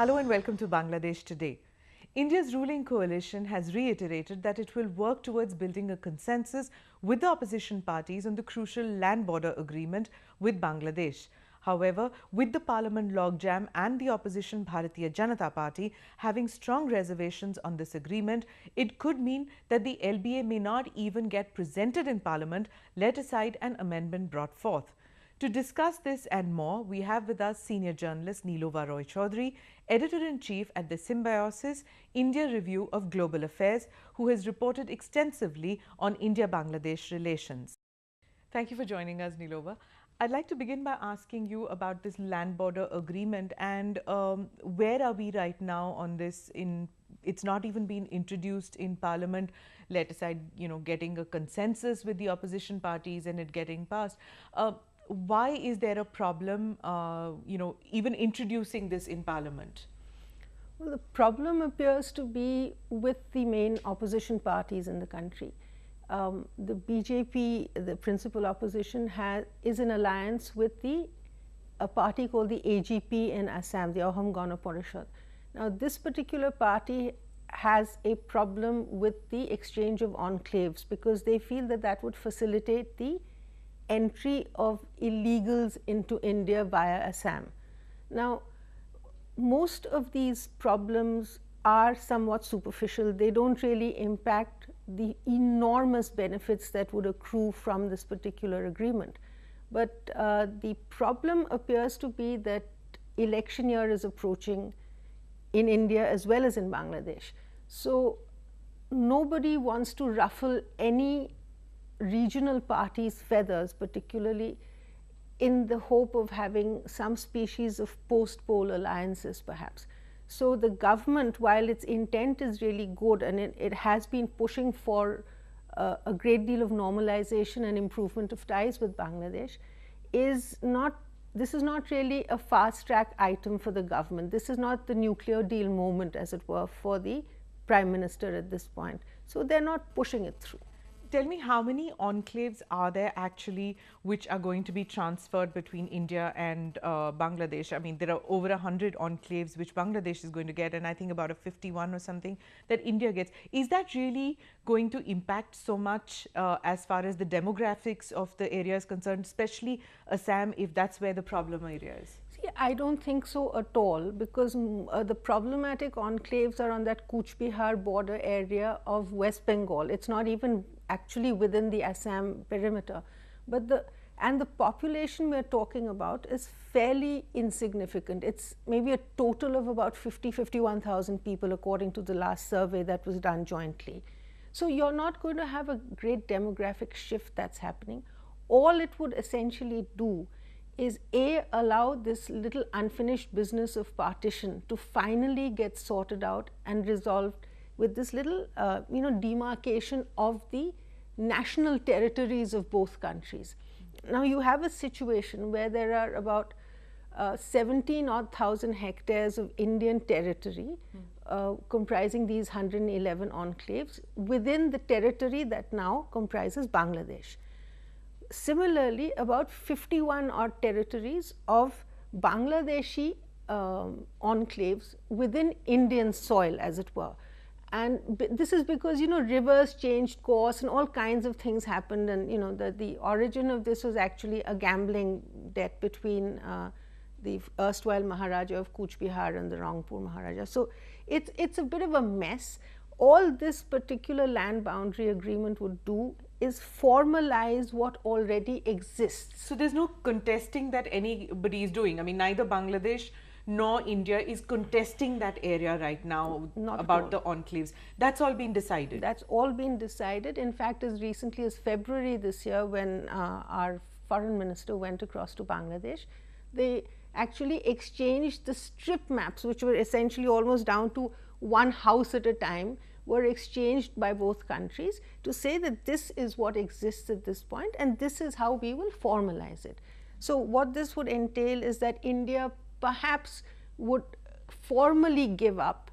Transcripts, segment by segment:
Hello and welcome to Bangladesh Today. India's ruling coalition has reiterated that it will work towards building a consensus with the opposition parties on the crucial land border agreement with Bangladesh. However, with the parliament logjam and the opposition Bharatiya Janata Party having strong reservations on this agreement, it could mean that the LBA may not even get presented in parliament, let aside an amendment brought forth. To discuss this and more, we have with us senior journalist Nilova Roy Chaudhary, editor-in-chief at the Symbiosis India Review of Global Affairs, who has reported extensively on India-Bangladesh relations. Thank you for joining us, Nilova. I'd like to begin by asking you about this land border agreement and where are we right now on this? It's not even been introduced in Parliament, let aside getting a consensus with the opposition parties and it getting passed. Why is there a problem, even introducing this in Parliament? Well, the problem appears to be with the main opposition parties in the country. The BJP, the principal opposition, is in alliance with a party called the AGP in Assam, the Ahom Gana Parishad. Now, this particular party has a problem with the exchange of enclaves because they feel that that would facilitate the entry of illegals into India via Assam. Now, most of these problems are somewhat superficial. They don't really impact the enormous benefits that would accrue from this particular agreement. But the problem appears to be that election year is approaching in India as well as in Bangladesh. So nobody wants to ruffle any regional parties' feathers, particularly in the hope of having some species of post-poll alliances perhaps. So the government, while its intent is really good and it has been pushing for a great deal of normalization and improvement of ties with Bangladesh, this is not really a fast-track item for the government. This is not the nuclear deal moment, as it were, for the Prime Minister at this point. So they're not pushing it through. Tell me, how many enclaves are there actually which are going to be transferred between India and Bangladesh? I mean, there are over 100 enclaves which Bangladesh is going to get, and I think about a 51 or something that India gets. Is that really going to impact so much as far as the demographics of the area is concerned, especially Assam, if that's where the problem area is? See, I don't think so at all, because the problematic enclaves are on that Cooch Behar border area of West Bengal. It's not even actually within the Assam perimeter, but the population we're talking about is fairly insignificant. It's maybe a total of about 51,000 people according to the last survey that was done jointly. So you're not going to have a great demographic shift that's happening. All it would essentially do is allow this little unfinished business of partition to finally get sorted out and resolved with this little demarcation of the national territories of both countries. Now you have a situation where there are about 17,000 hectares of Indian territory comprising these 111 enclaves within the territory that now comprises Bangladesh. Similarly, about 51 odd territories of Bangladeshi enclaves within Indian soil, as it were. And this is because rivers changed course and all kinds of things happened, and the origin of this was actually a gambling debt between the erstwhile Maharaja of Cooch Behar and the Rangpur Maharaja. So it's a bit of a mess. All this particular land boundary agreement would do is formalize what already exists. So there's no contesting that anybody is doing. I mean, neither Bangladesh nor India is contesting that area right now about the enclaves. That's all been decided. That's all been decided. In fact, as recently as February this year, when our foreign minister went across to Bangladesh, they actually exchanged the strip maps, which were essentially almost down to one house at a time, were exchanged by both countries to say that this is what exists at this point and this is how we will formalize it. So what this would entail is that India perhaps would formally give up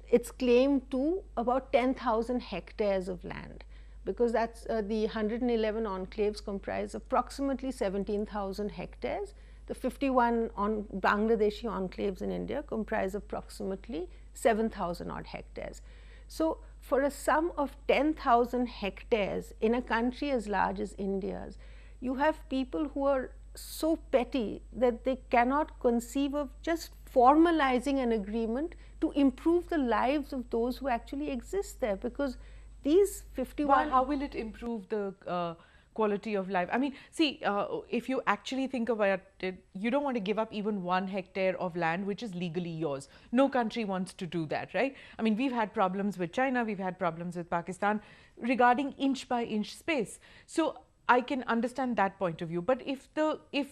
its claim to about 10,000 hectares of land, because that's the 111 enclaves comprise approximately 17,000 hectares the 51 Bangladeshi enclaves in India comprise approximately 7,000 odd hectares. So, for a sum of 10,000 hectares in a country as large as India's, you have people who are so petty that they cannot conceive of just formalizing an agreement to improve the lives of those who actually exist there, because these 51. Well, how will it improve the quality of life? I mean, see, if you actually think about it, you don't want to give up even 1 hectare of land which is legally yours. No country wants to do that, right? I mean, we've had problems with China, we've had problems with Pakistan regarding inch by inch space. So I can understand that point of view, but if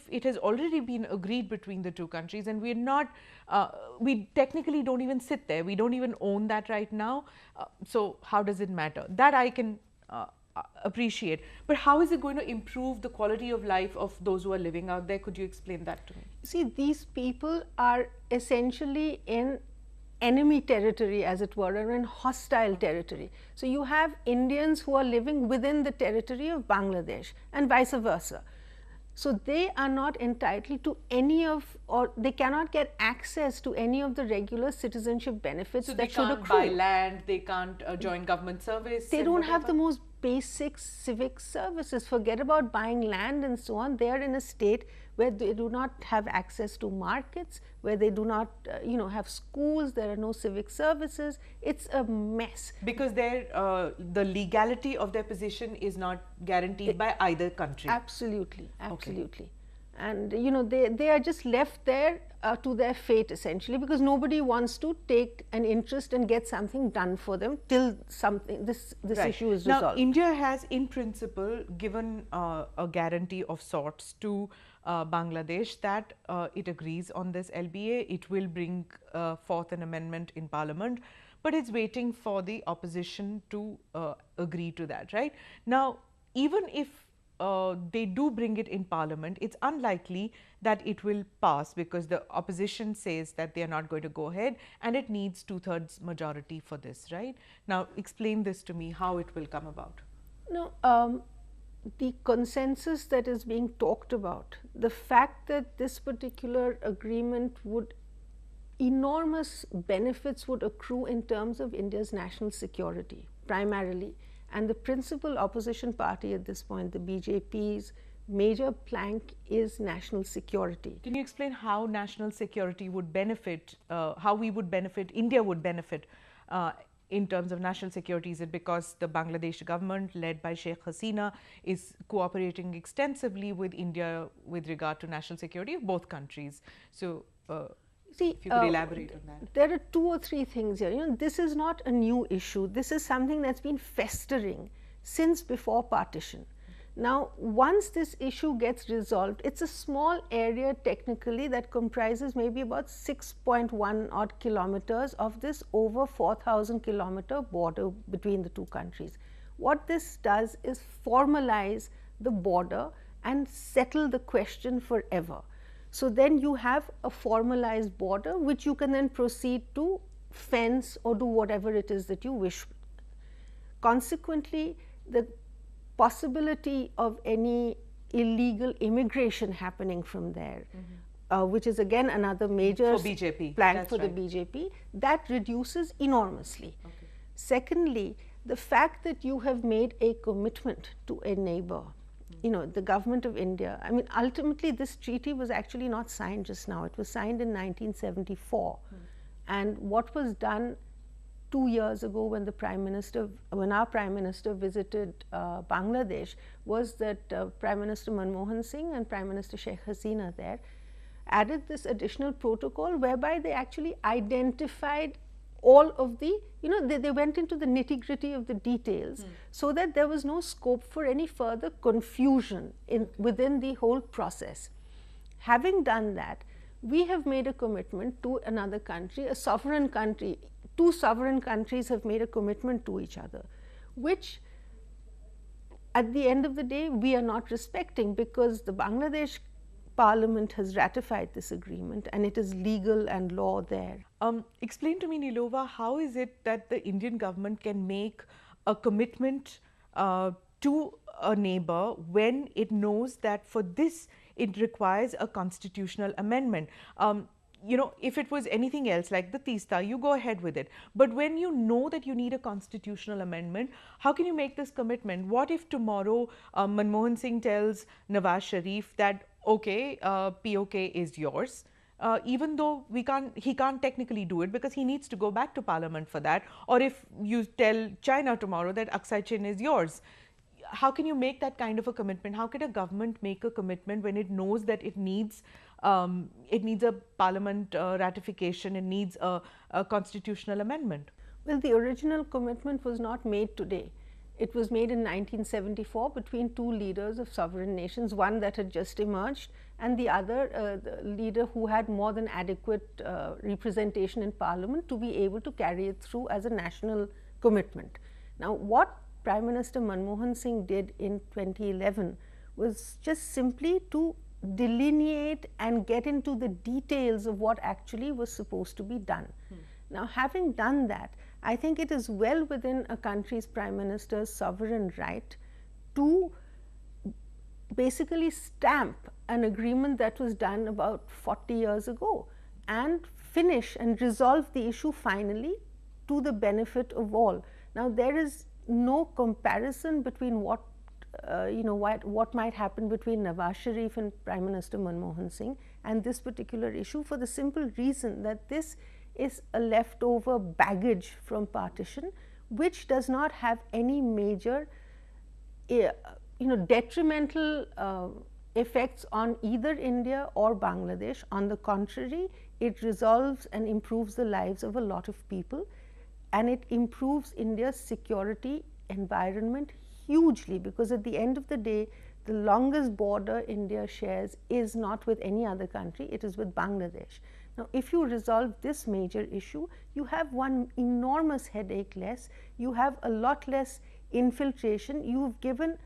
it has already been agreed between the two countries and we're not, we technically don't even sit there, we don't even own that right now, so how does it matter? That I can appreciate, but how is it going to improve the quality of life of those who are living out there? Could you explain that to me? See, these people are essentially in enemy territory, as it were, or in hostile territory. So, you have Indians who are living within the territory of Bangladesh and vice versa. So, they are not entitled to any of, or they cannot get access to any of the regular citizenship benefits that should accrue. So, they can't buy land, they can't join government service. They don't have the most basic civic services. Forget about buying land and so on. They are in a state where they do not have access to markets, where they do not have schools, there are no civic services. It's a mess. Because the legality of their position is not guaranteed by either country. Absolutely, absolutely. Okay. And they are just left there to their fate, essentially, because nobody wants to take an interest and get something done for them till this right. issue is resolved. Now, India has in principle given a guarantee of sorts to Bangladesh that it agrees on this LBA. It will bring forth an amendment in Parliament, but it's waiting for the opposition to agree to that, right? Now, even if they do bring it in Parliament, it's unlikely that it will pass because the opposition says that they are not going to go ahead and it needs 2/3 majority for this, right? Now, explain this to me, how it will come about. No, the consensus that is being talked about, the fact that this particular agreement would, enormous benefits would accrue in terms of India's national security primarily. And the principal opposition party at this point, the BJP's major plank is national security. Can you explain how national security would benefit, how we would benefit, India would benefit in terms of national security? Is it because the Bangladesh government led by Sheikh Hasina is cooperating extensively with India with regard to national security of both countries? So, see, if you could elaborate on that. There are 2 or 3 things here. This is not a new issue. This is something that's been festering since before partition. Now, once this issue gets resolved, it's a small area technically that comprises maybe about 6.1 odd kilometers of this over 4,000 kilometer border between the two countries. What this does is formalize the border and settle the question forever. So, then you have a formalized border which you can then proceed to fence or do whatever it is that you wish. Consequently, the possibility of any illegal immigration happening from there, which is again another major plank for the BJP, that reduces enormously. Okay. Secondly, the fact that you have made a commitment to a neighbor, the government of India, I mean, ultimately this treaty was actually not signed just now, it was signed in 1974. And what was done 2 years ago when our Prime Minister visited Bangladesh was that Prime Minister Manmohan Singh and Prime Minister Sheikh Hasina there added this additional protocol whereby they actually identified all of the, they went into the nitty-gritty of the details so that there was no scope for any further confusion within the whole process. Having done that, we have made a commitment to another country, a sovereign country. 2 sovereign countries have made a commitment to each other, which at the end of the day we are not respecting, because the Bangladesh Parliament has ratified this agreement and it is legal and law there. Explain to me, Nilova, how is it that the Indian government can make a commitment to a neighbor when it knows that for this it requires a constitutional amendment. You know, if it was anything else like the Teesta, you go ahead with it. But when you know that you need a constitutional amendment, how can you make this commitment? What if tomorrow Manmohan Singh tells Nawaz Sharif that, okay, POK is yours? Even though he can't technically do it because he needs to go back to parliament for that. Or if you tell China tomorrow that Aksai Chin is yours, how can you make that kind of a commitment? How can a government make a commitment when it knows that it needs a parliament ratification, it needs a constitutional amendment? Well, the original commitment was not made today. It was made in 1974 between two leaders of sovereign nations, one that had just emerged and the other the leader who had more than adequate representation in parliament to be able to carry it through as a national commitment. Now, what Prime Minister Manmohan Singh did in 2011 was just simply to delineate and get into the details of what actually was supposed to be done. Now, having done that, I think it is well within a country's prime minister's sovereign right to basically stamp an agreement that was done about 40 years ago and finish and resolve the issue finally to the benefit of all. Now, there is no comparison between what might happen between Nawaz Sharif and Prime Minister Manmohan Singh and this particular issue, for the simple reason that this is a leftover baggage from partition which does not have any major detrimental effects on either India or Bangladesh. On the contrary, it resolves and improves the lives of a lot of people, and it improves India's security environment hugely, because at the end of the day, the longest border India shares is not with any other country, it is with Bangladesh. Now, if you resolve this major issue, you have one enormous headache less, you have a lot less infiltration, you've given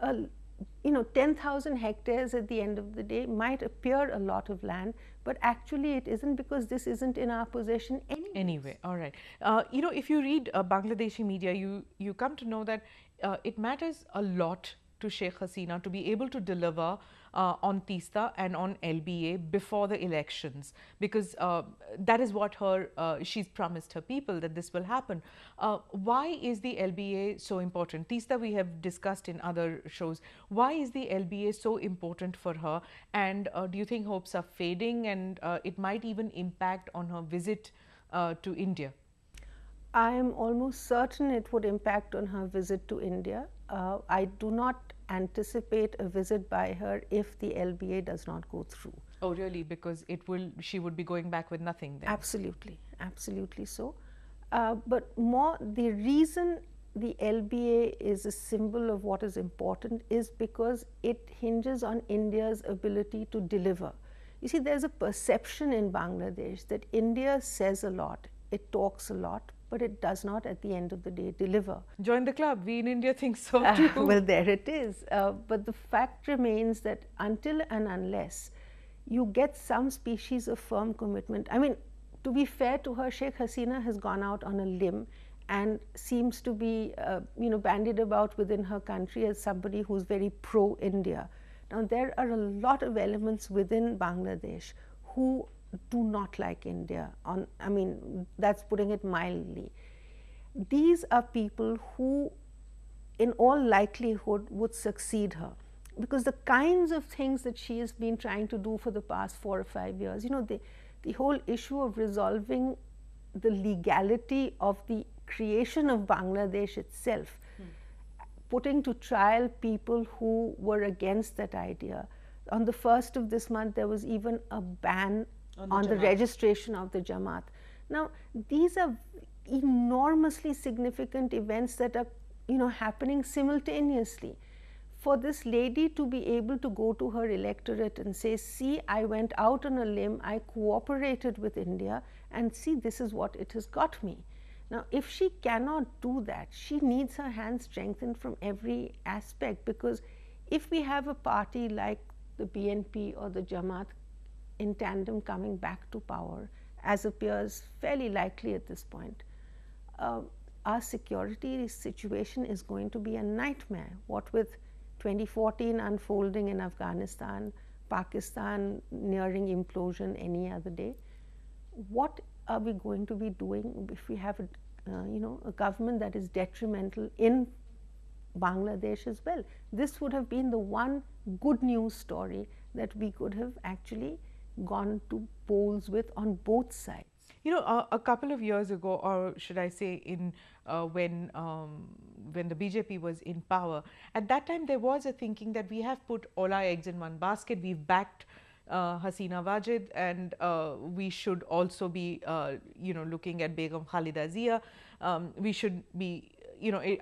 10,000 hectares at the end of the day might appear a lot of land, but actually it isn't, because this isn't in our possession anyway. All right. If you read Bangladeshi media, you come to know that it matters a lot to Sheikh Hasina to be able to deliver on Teesta and on LBA before the elections, because that is what she's promised her people, that this will happen. Why is the LBA so important? Teesta we have discussed in other shows. Why is the LBA so important for her, and do you think hopes are fading and it might even impact on her visit to India? I am almost certain it would impact on her visit to India. I do not anticipate a visit by her if the LBA does not go through. Oh, really? Because she would be going back with nothing then? Absolutely, absolutely so. But more, the reason the LBA is a symbol of what is important is because it hinges on India's ability to deliver. You see, there's a perception in Bangladesh that India says a lot, it talks a lot, but it does not at the end of the day deliver. Join the club, we in India think so too. Well, there it is. But the fact remains that until and unless you get some species of firm commitment, I mean, to be fair to her, Sheikh Hasina has gone out on a limb and seems to be bandied about within her country as somebody who's very pro-India. Now, there are a lot of elements within Bangladesh who do not like India. I mean, that's putting it mildly. These are people who, in all likelihood, would succeed her, because the kinds of things that she has been trying to do for the past 4 or 5 years, the whole issue of resolving the legality of the creation of Bangladesh itself, putting to trial people who were against that idea. On the 1st of this month, there was even a ban on the registration of the Jamaat. Now, these are enormously significant events that are, happening simultaneously. For this lady to be able to go to her electorate and say, see, I went out on a limb, I cooperated with India, and see, this is what it has got me. Now, if she cannot do that, she needs her hand strengthened from every aspect, because if we have a party like the BNP or the Jamaat in tandem coming back to power, as appears fairly likely at this point, our security situation is going to be a nightmare. What with 2014 unfolding in Afghanistan, Pakistan nearing implosion any other day. What are we going to be doing if we have a government that is detrimental in Bangladesh as well? This would have been the one good news story that we could have actually gone to polls with on both sides. You know, a couple of years ago, or should I say, when the BJP was in power, at that time there was a thinking that we have put all our eggs in one basket. We've backed Hasina Wajid, and we should also be, looking at Begum Khalida Zia. We should be,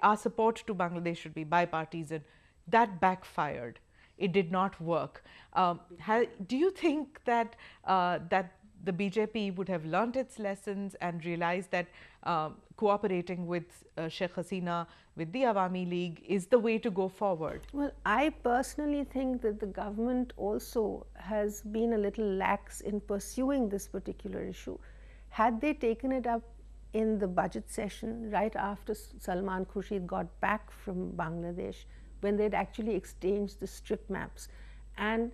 our support to Bangladesh should be bipartisan. That backfired. It did not work. Do you think that that the BJP would have learnt its lessons and realized that cooperating with Sheikh Hasina, with the Awami League, is the way to go forward? Well, I personally think that the government also has been a little lax in pursuing this particular issue. Had they taken it up in the budget session right after Salman Khurshid got back from Bangladesh, when they'd actually exchanged the strip maps, and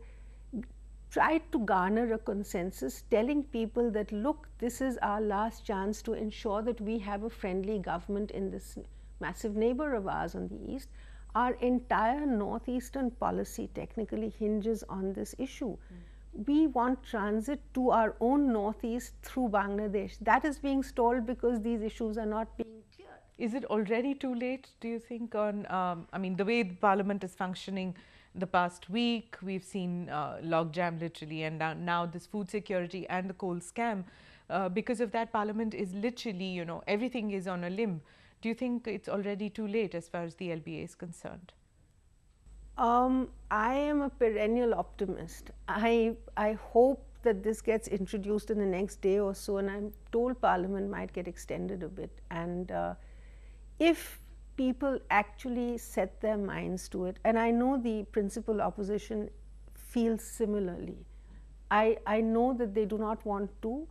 tried to garner a consensus, telling people that, look, this is our last chance to ensure that we have a friendly government in this massive neighbor of ours on the east. Our entire northeastern policy technically hinges on this issue. We want transit to our own northeast through Bangladesh. That is being stalled because these issues are not being cleared. Is it already too late, do you think, on, the way the parliament is functioning the past week? We've seen logjam literally, and now this food security and the coal scam. Because of that, parliament is literally, everything is on a limb. Do you think it's already too late as far as the LBA is concerned? I am a perennial optimist. I hope that this gets introduced in the next day or so, and I'm told Parliament might get extended a bit. And if people actually set their minds to it, and I know the principal opposition feels similarly. I know that they do not want to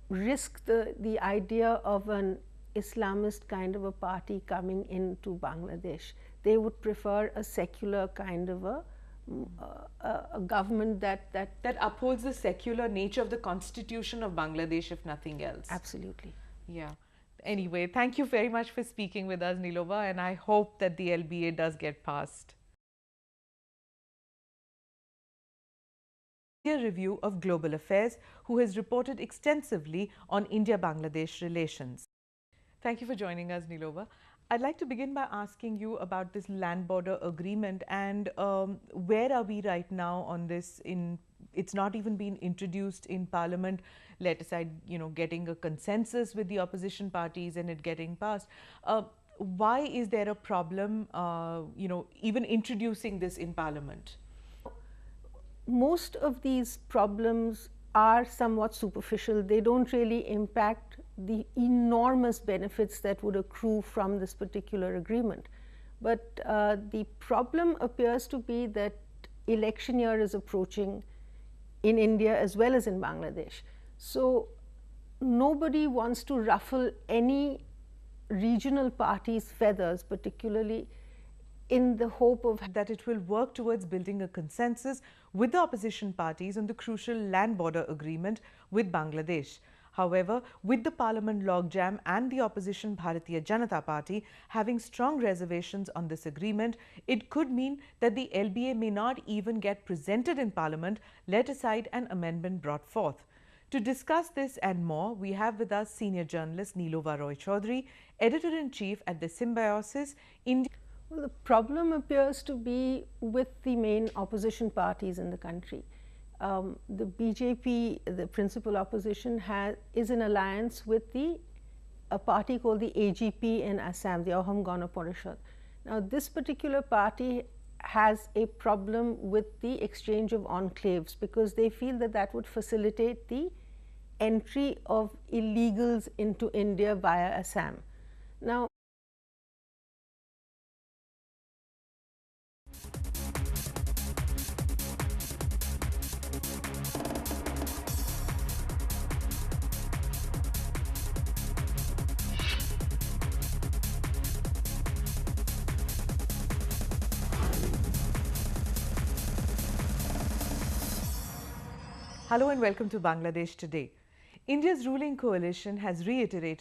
risk the idea of an Islamist kind of a party coming into Bangladesh. They would prefer a secular kind of a government that upholds the secular nature of the constitution of Bangladesh, if nothing else. Absolutely. Yeah. Anyway, thank you very much for speaking with us, Nilova, and I hope that the LBA does get passed. A review of Global Affairs, who has reported extensively on India-Bangladesh relations. Thank you for joining us, Nilova. I'd like to begin by asking you about this land border agreement, and where are we right now on this? It's not even been introduced in Parliament, let aside, getting a consensus with the opposition parties and it getting passed. Why is there a problem, even introducing this in Parliament? Most of these problems are somewhat superficial. They don't really impact the enormous benefits that would accrue from this particular agreement. But the problem appears to be that election year is approaching in India as well as in Bangladesh. So nobody wants to ruffle any regional party's feathers, particularly in the hope of that it will work towards building a consensus with the opposition parties on the crucial land border agreement with Bangladesh. However, with the parliament logjam and the opposition Bharatiya Janata Party having strong reservations on this agreement, it could mean that the LBA may not even get presented in Parliament, let aside an amendment brought forth. To discuss this and more, we have with us senior journalist Nilova Roy Chaudhary, editor-in-chief at the Symbiosis India. Well, the problem appears to be with the main opposition parties in the country. The BJP, the principal opposition, is in alliance with a party called the AGP in Assam, the Ahom Gana Parishad. Now, this particular party has a problem with the exchange of enclaves because they feel that that would facilitate the entry of illegals into India via Assam. Now, Hello and welcome to Bangladesh Today. India's ruling coalition has reiterated